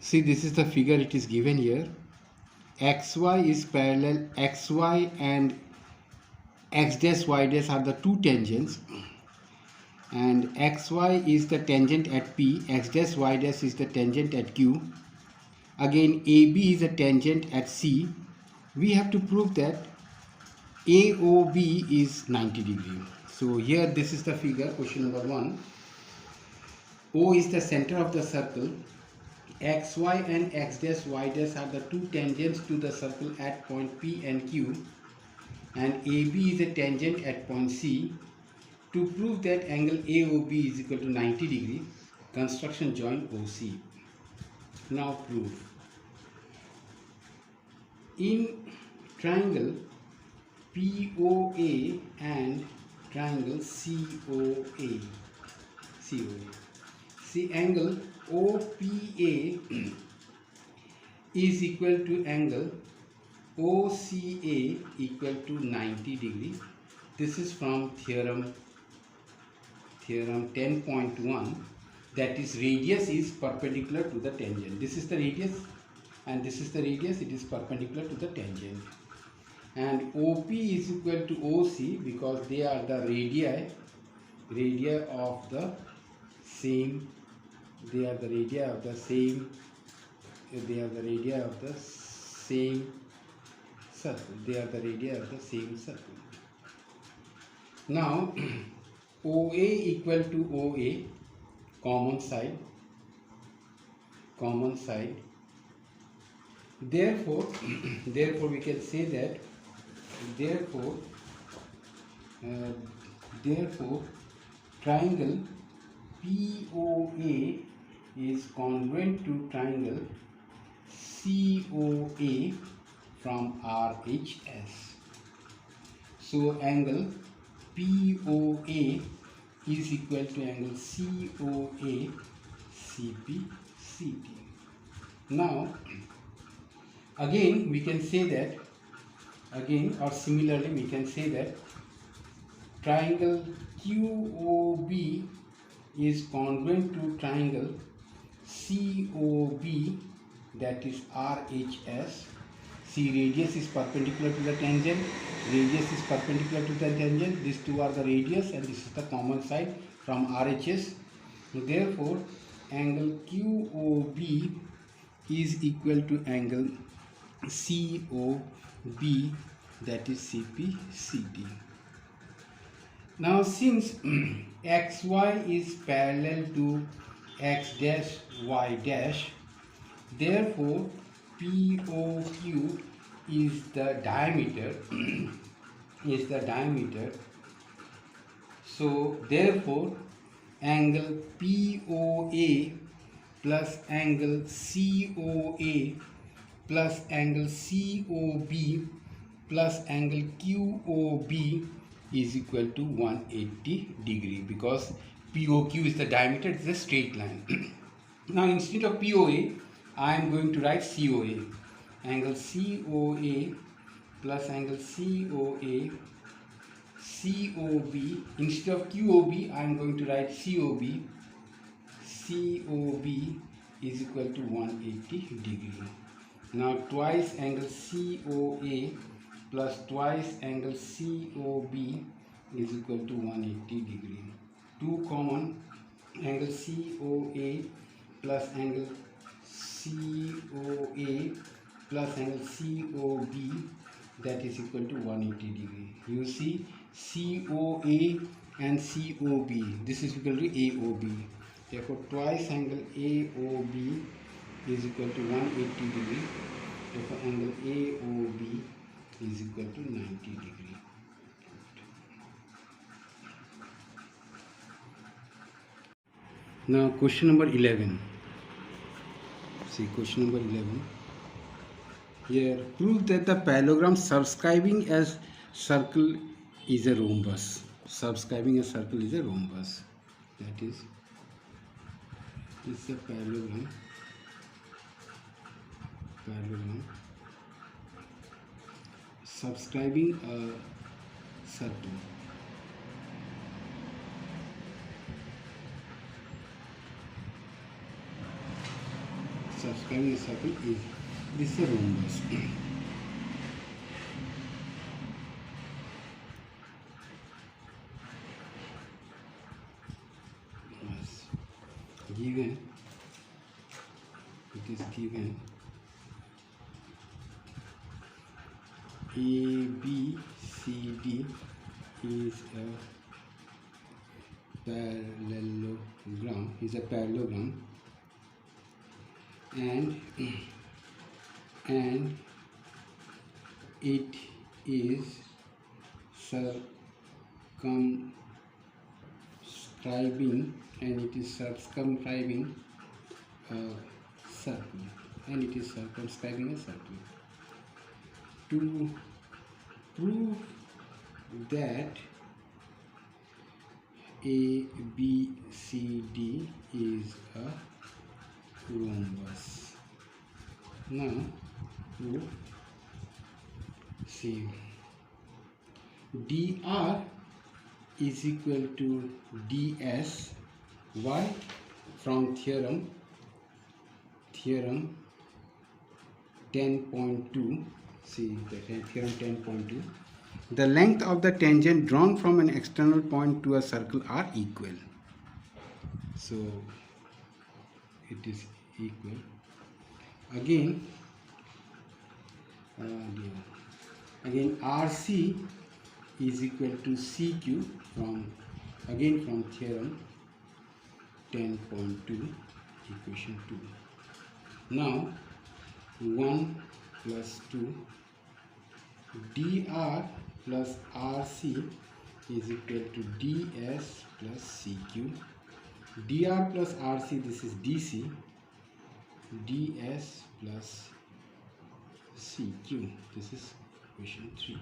See, this is the figure it is given here. XY is parallel, XY and X dash Y dash are the two tangents, and XY is the tangent at P, X dash Y dash is the tangent at Q. Again, AB is a tangent at C. We have to prove that AOB is 90 degree. So here this is the figure, question number 1. O is the center of the circle. XY and X dash Y dash are the two tangents to the circle at point P and Q, and AB is a tangent at point C. To prove that angle AOB is equal to 90 degree, construction join OC. Now prove. In triangle POA and triangle COA, see, angle OPA is equal to angle OCA equal to 90 degree. This is from theorem 10.1, that is radius is perpendicular to the tangent. This is the radius and this is the radius, it is perpendicular to the tangent. And OP is equal to OC because they are the radii of the same, they are the radii of the same circle. Now OA equal to OA, common side. Therefore we can say that therefore triangle POA is congruent to triangle COA from RHS. So angle POA is equal to angle COA CPCT. Now again we can say that, similarly we can say that triangle QOB is congruent to triangle COB, that is RHS. See, radius is perpendicular to the tangent, these two are the radius and this is the common side from RHS. Therefore angle QOB is equal to angle COB, that is CPCT. Now since XY is parallel to X dash Y dash, therefore POQ is the diameter So therefore angle POA plus angle COA plus angle COB plus angle QOB is equal to 180 degree, because POQ is the diameter, it is a straight line. Now instead of POA I am going to write COA. Angle COA plus angle COB. Instead of QOB I am going to write COB. COB is equal to 180 degree. Now twice angle COA plus twice angle COB is equal to 180 degree. 2 common, angle COA plus angle COA plus angle COB, that is equal to 180 degree. You see, COA and COB, this is equal to AOB. Therefore twice angle AOB is equal to 180 degree. Therefore angle AOB is equal to 90 degree. Now question number 11. See, question number 11. Here, prove that the parallelogram subscribing a circle is a rhombus. Subscribing a circle is a rhombus. That is, this is a parallelogram. Subscribing a circle. subscribing a circle is this is a rhombus. Yes. Given, it is given A B C D is a parallelogram, and it is circumscribing a circle, to prove that A B C D is a rhombus. Now to see, dr is equal to ds. Why? From theorem 10.2. See the theorem 10.2. The length of the tangent drawn from an external point to a circle are equal. So it is equal. Again RC is equal to CQ from theorem 10.2, equation 2. Now 1 plus 2 dr plus RC is equal to ds plus CQ. dr plus RC, this is DC, ds plus CQ, this is equation 3.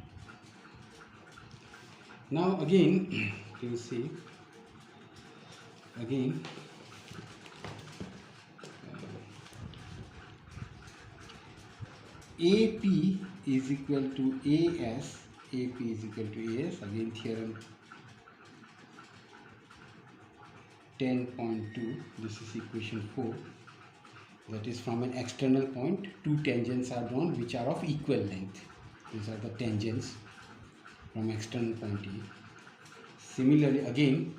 Now again you see again AP is equal to AS, again theorem 10.2, this is equation 4. That is, from an external point, two tangents are drawn which are of equal length. These are the tangents from external point A. Similarly, again,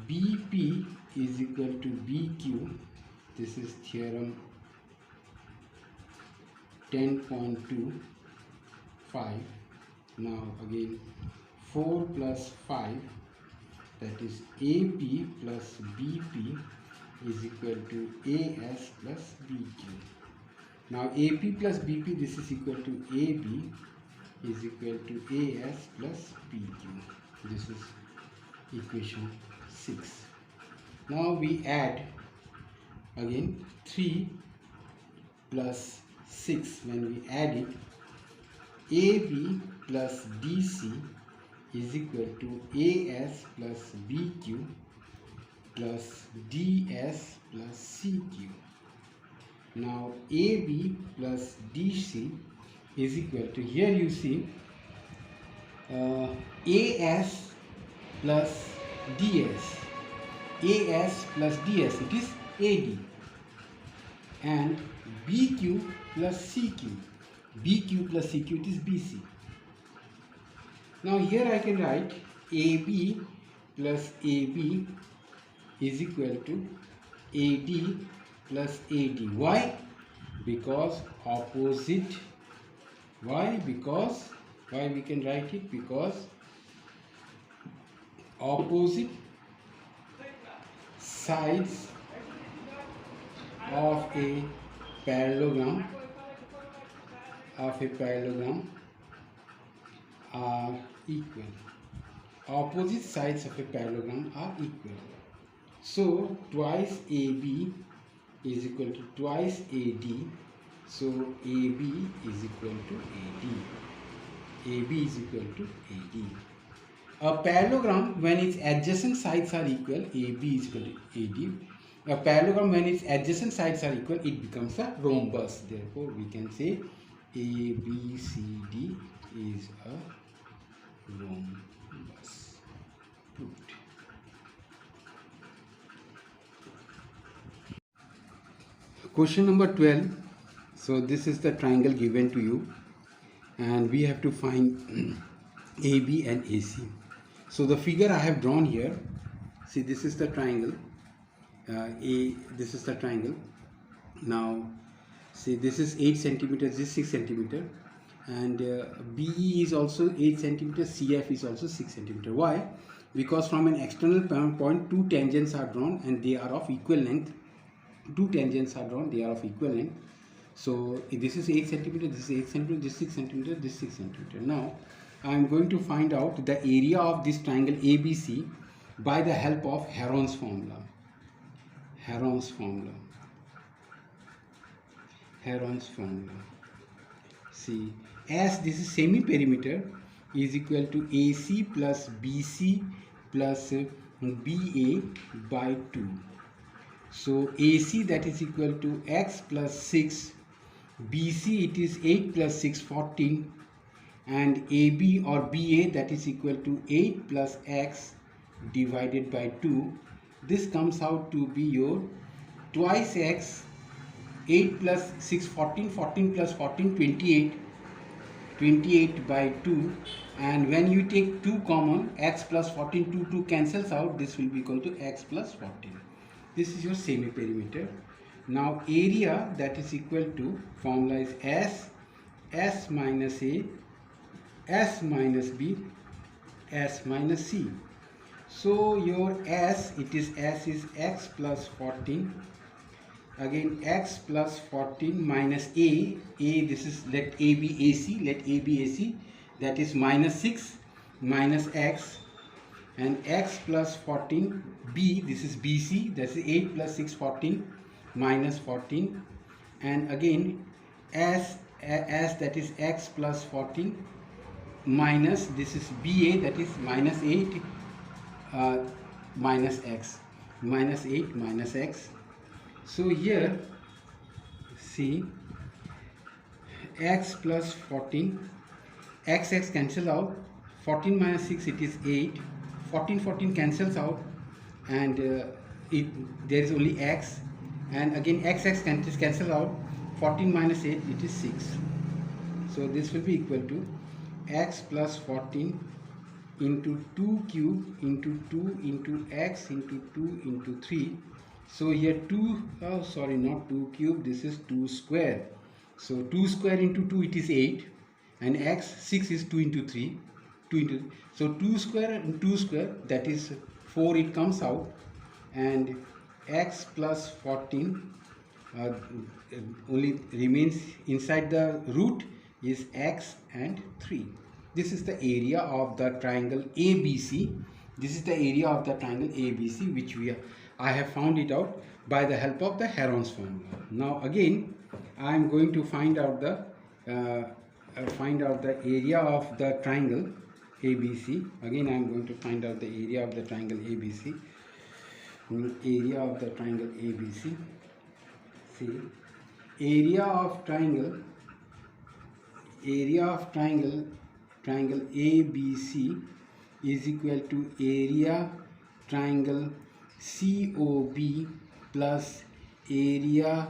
BP is equal to BQ. This is theorem 10.25. Now again 4 plus 5, that is AP plus BP is equal to AS plus BQ. Now AP plus BP, this is equal to AB is equal to AS plus BQ. This is equation 6. Now we add again 3 plus 6. When we add it, AB plus DC is equal to AS plus BQ plus DS plus CQ. Now AB plus DC is equal to, here you see AS plus DS. AS plus DS, it is AD. And BQ plus CQ. BQ plus CQ, it is BC. Now here I can write AB plus AB is equal to AD plus AD. Why? Because opposite. Why we can write it? Because opposite sides of a parallelogram are equal. Opposite sides of a parallelogram are equal. So twice AB is equal to twice AD. So AB is equal to AD. AB is equal to AD. A parallelogram, when its adjacent sides are equal, AB is equal to AD. A parallelogram, when its adjacent sides are equal, it becomes a rhombus. Therefore, we can say ABCD is a rhombus. Proved. Question number 12. So this is the triangle given to you, and we have to find AB and AC. So the figure I have drawn here, see, this is the triangle. This is the triangle. Now see, this is 8 centimeters, this is 6 centimeter, and BE is also 8 centimeter, CF is also 6 centimeter. Why? Because from an external point, two tangents are drawn and they are of equal length. Two tangents are drawn, they are of equal length. So this is 8 centimeter, this is 8 centimeter, this is 6 centimeter, this is 6 centimeter. Now I am going to find out the area of this triangle ABC by the help of Heron's formula. Heron's formula. Heron's formula. See, as this is semi-perimeter is equal to AC plus BC plus BA by 2. So AC, that is equal to x plus 6, BC it is 8 plus 6, 14, and AB or BA, that is equal to 8 plus x divided by 2. This comes out to be your twice x, 8 plus 6, 14, 14 plus 14, 28, 28 by 2, and when you take 2 common, x plus 14, 2 cancels out, this will be equal to x plus 14. This is your semi-perimeter. Now area, that is equal to, formula is S minus A, S minus B, S minus C. So your S is x plus 14. Again x plus 14 minus A, this is, let A be AC, let A be AC, that is minus 6 minus x, and x plus 14, B, this is BC, that is 8 plus 6, 14 minus 14, and again as that is x plus 14 minus, this is BA, that is minus 8 minus x, minus 8 minus x. So here see, x plus 14, x cancel out, 14 minus 6 it is 8, 14 cancels out, and there is only x, and again x cancel out, 14 minus 8 it is 6. So this will be equal to x plus 14 into 2 cube into 2 into x into 2 into 3. So here 2, oh sorry, not 2 cube, this is 2 square. So 2 square into 2 it is 8, and x 6 is 2 into 3, 2 into, so 2 square and 2 square, that is 4, it comes out, and x plus 14 only remains inside the root is x and 3. This is the area of the triangle ABC. This is the area of the triangle ABC, which I have found it out by the help of the Heron's formula. Now again I am going to find out the area of the triangle ABC. Again I am going to find out the area of the triangle ABC. Area of the triangle ABC. See, area of triangle ABC is equal to area triangle COB plus area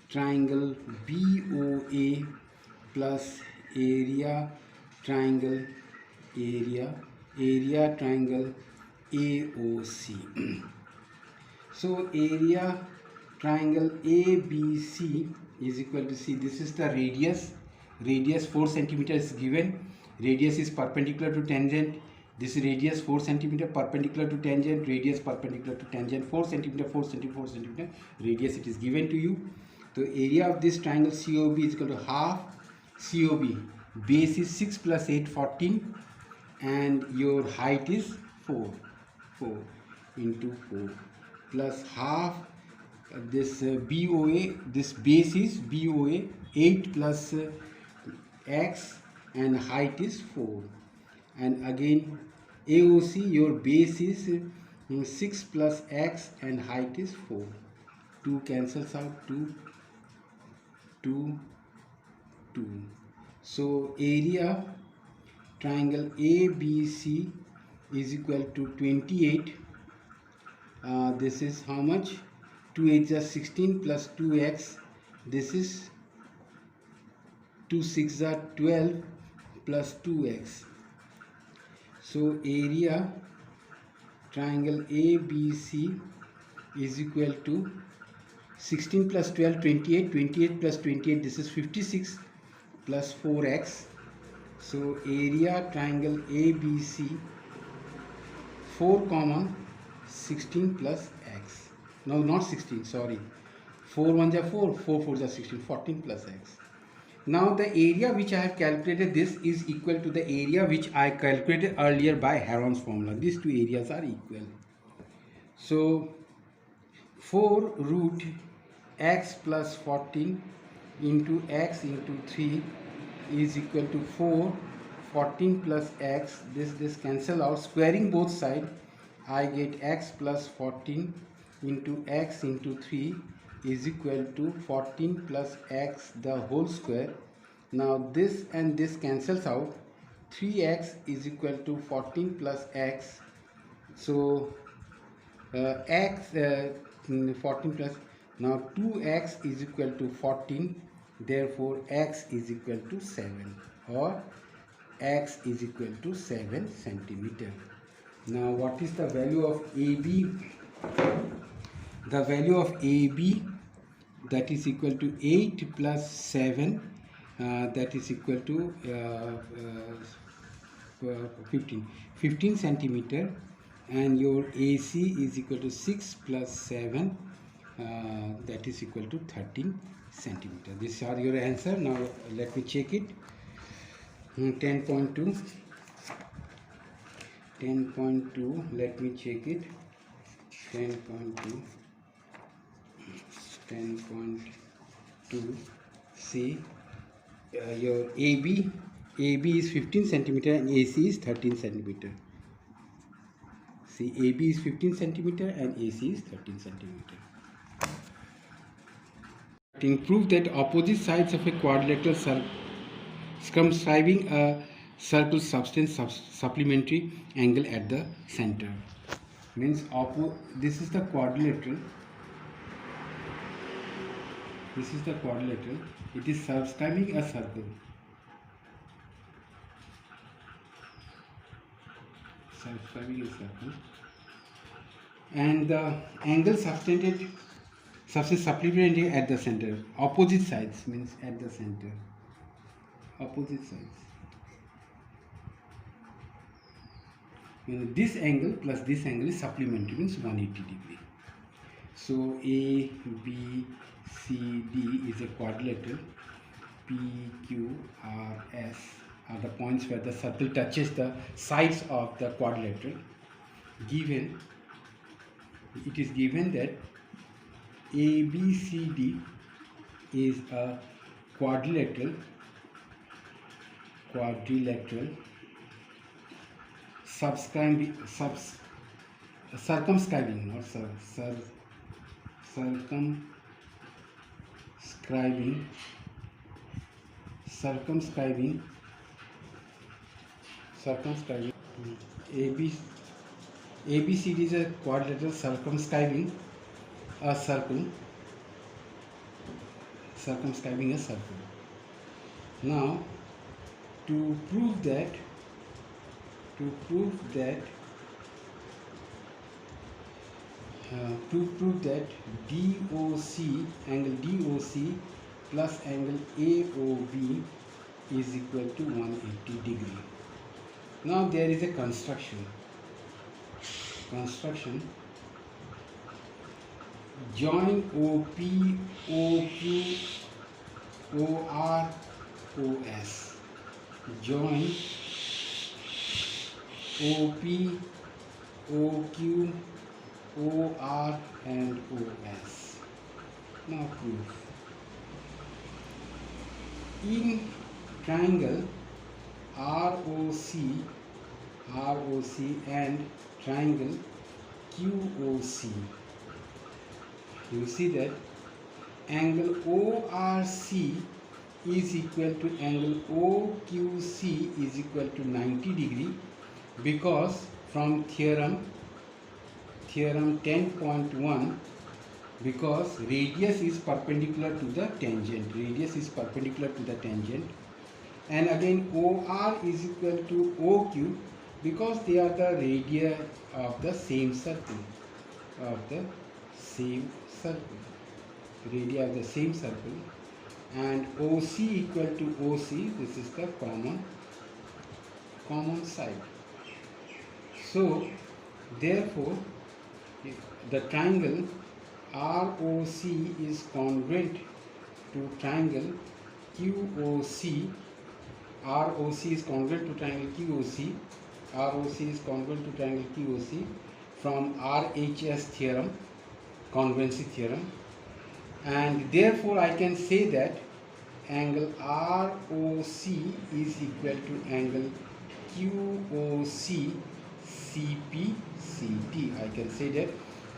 triangle BOA plus area triangle AOC. So area triangle ABC is equal to, see, this is the radius 4 centimeters is given, radius is perpendicular to tangent, this radius 4 centimeter perpendicular to tangent, radius perpendicular to tangent, 4 centimeter, 4 centimeter radius it is given to you. So area of this triangle COB is equal to half COB, base is 6 plus 8, 14, and your height is 4 into 4 plus half this BOA, this base is BOA, 8 plus x, and height is 4, and again AOC, your base is 6 plus x and height is 4. 2 cancels out, 2. So area triangle ABC is equal to 28. This is how much? 2 8 is 16 plus 2x this is 2 6 are 12 plus 2x. So area triangle ABC is equal to 16 plus 12 28, 28 plus 28, this is 56 plus 4x. So area triangle ABC 4 comma 16 plus x. No, not 16, sorry. 4 1s are 4, 4 4s are 16, 14 plus x. Now the area which I have calculated, this is equal to the area which I calculated earlier by Heron's formula. These two areas are equal. So 4 root x plus 14 into x into 3 is equal to 4. 14 plus x, this cancel out, squaring both sides, I get x plus 14 into x into 3 is equal to 14 plus x the whole square. Now this and this cancels out, 3x is equal to 14 plus x. So 14 plus, now 2x is equal to 14, therefore x is equal to 7, or x is equal to 7 centimeter. Now what is the value of AB? The value of AB, that is equal to 8 plus 7, that is equal to 15 centimeter, and your AC is equal to 6 plus 7, that is equal to 13 centimeter. These are your answer. Now let me check it. 10.2, 10.2, let me check it. 10.2, 10.2, see your AB is 15 centimeter and AC is 13 centimeter. See, AB is 15 centimeter and AC is 13 centimeter. Prove that opposite sides of a quadrilateral circumscribing a circle subtend supplementary angle at the center. Means this is the quadrilateral. This is the quadrilateral. It is subscribing a circle. Subscribing a circle. And the angle subtended supplementary at the center. Opposite sides means at the center. Opposite sides. This angle plus this angle is supplementary, means 180 degree. So A, B, C, D is a quadrilateral. P, Q, R, S are the points where the circle touches the sides of the quadrilateral. Given, it is given that ABCD is a quadrilateral circumscribing ABCD is a quadrilateral circumscribing a circle. Now to prove that angle DOC plus angle AOB is equal to 180 degree. Now there is a construction. Join OP, OQ, OR, OS. Join OP, OQ, OR and OS. Now proof. In triangle ROC and triangle QOC, you see that angle ORC is equal to angle OQC is equal to 90 degree, because from theorem 10.1 because radius is perpendicular to the tangent. Radius is perpendicular to the tangent. And again OR is equal to OQ because they are the radii of the same circle. Radii of the same circle. And OC equal to OC, this is the common side. So therefore the triangle ROC is congruent to triangle QOC. ROC is congruent to triangle QOC. ROC is congruent to triangle QOC from RHS theorem, congruency theorem. And therefore I can say that angle ROC is equal to angle QOC CPCT. I can say that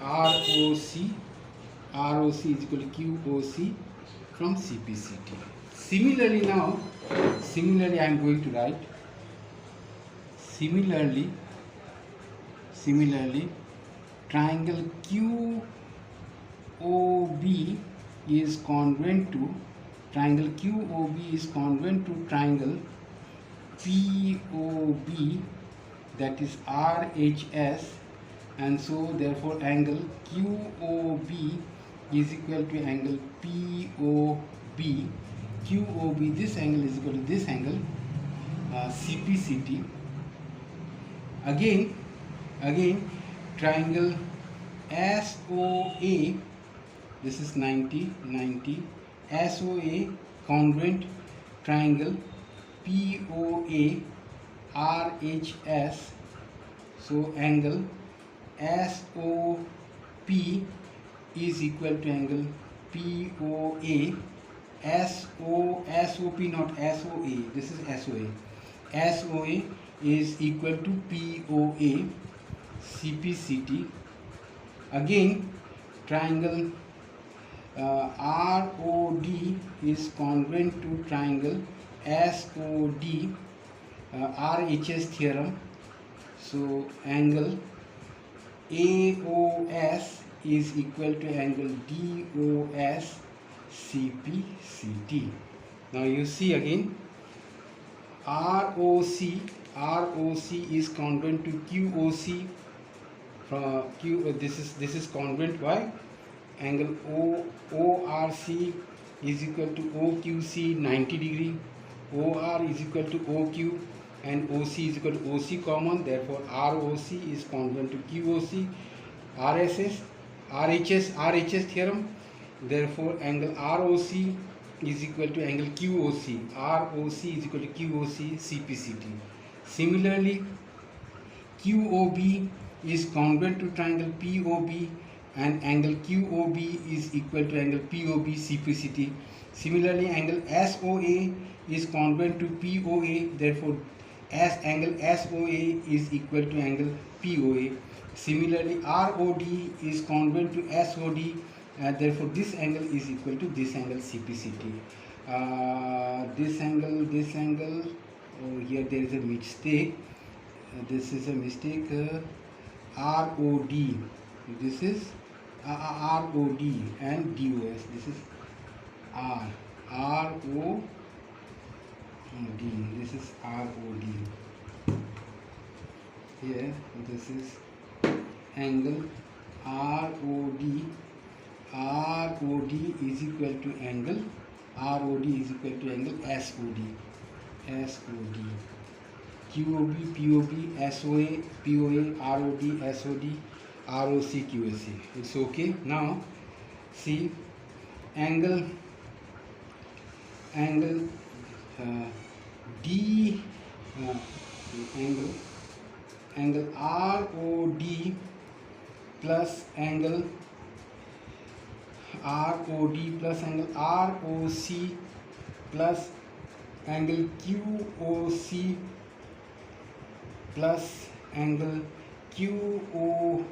ROC is equal to QOC from CPCT. Similarly I am going to write similarly triangle QOB is congruent to triangle POB, that is RHS, and so therefore angle QOB is equal to angle POB. QOB, this angle is equal to this angle CPCT. Again triangle SOA, this is 90, SOA congruent triangle POA RHS, so angle SOP is equal to angle POA. SOP, not SOA, this is SOA. SOA is equal to POA CPCT. Again triangle ROD is congruent to triangle SOD, RHS theorem, so angle AOS is equal to angle DOS CPCT. Now you see again ROC is congruent to QOC from this is congruent. Why? Angle ORC is equal to OQC 90 degree, OR is equal to OQ, and OC is equal to OC common. Therefore ROC is congruent to QOC. RHS theorem. Therefore angle ROC is equal to angle QOC. ROC is equal to QOC CPCT. Similarly QOB is congruent to triangle POB, and angle QOB is equal to angle POB CPCT. Similarly angle SOA is congruent to POA, therefore angle SOA is equal to angle POA. Similarly ROD is congruent to SOD, therefore this angle is equal to this angle CPCT. This angle, oh, here there is a mistake. This is a mistake. ROD, this is ROD, and DOS, this is ROD, this is ROD. Here this is angle ROD is equal to angle SOD. QOB, POB, SOA, POA, ROD, SOD, ROC, QOC. It's okay. Now see angle D, angle ROD plus angle ROD plus angle ROC plus angle QOC plus angle QOB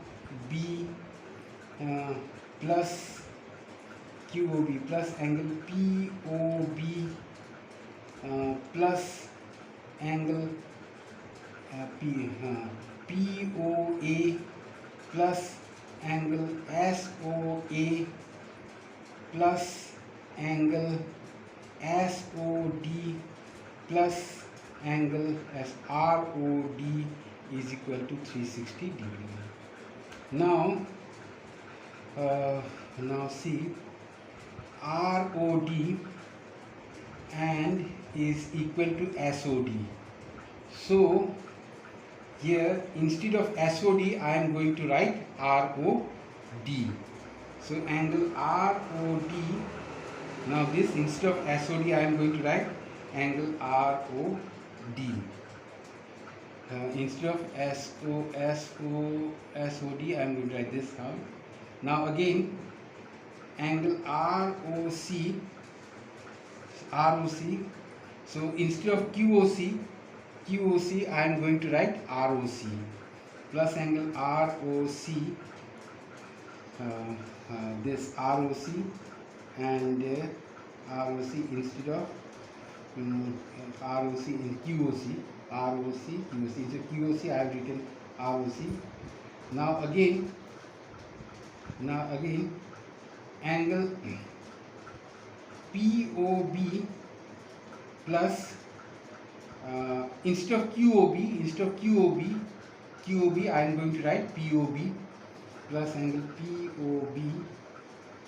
plus angle POB plus angle POA plus angle SOA plus angle SOD plus angle as ROD is equal to 360 degree. Now see ROD and is equal to SOD. So here instead of SOD I am going to write ROD. So angle ROD, now this instead of SOD I am going to write angle ROD. Instead of SOD I am going to write this now. Now again angle ROC, so instead of QOC I am going to write ROC plus angle ROC, this ROC and ROC instead of ROC in QOC, so QOC I have written ROC. Now again angle POB plus instead of QOB I am going to write POB plus angle POB,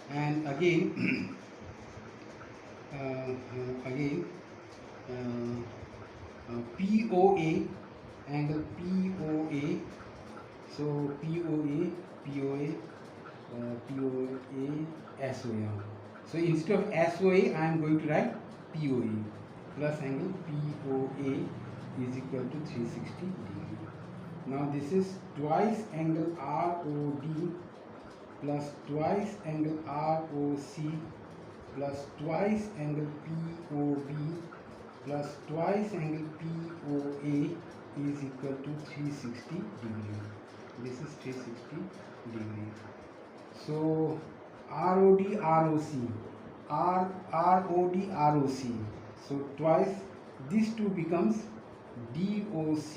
and again POA, angle POA, so POA SOA. So instead of SOA I am going to write POA plus angle POA is equal to 360 degree. Now this is twice angle ROD plus twice angle ROC plus twice angle POB plus twice angle POA is equal to 360 degree. This is 360 degree. So ROD ROC, so twice these two becomes DOC,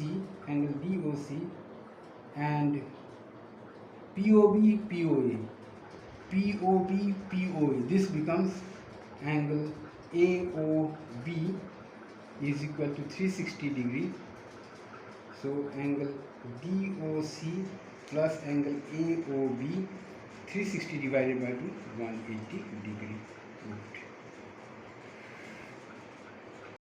angle DOC, and POB POA, this becomes angle AOB is equal to 360 degree. So angle DOC plus angle AOB, 360 divided by 2, 180 degree. Good.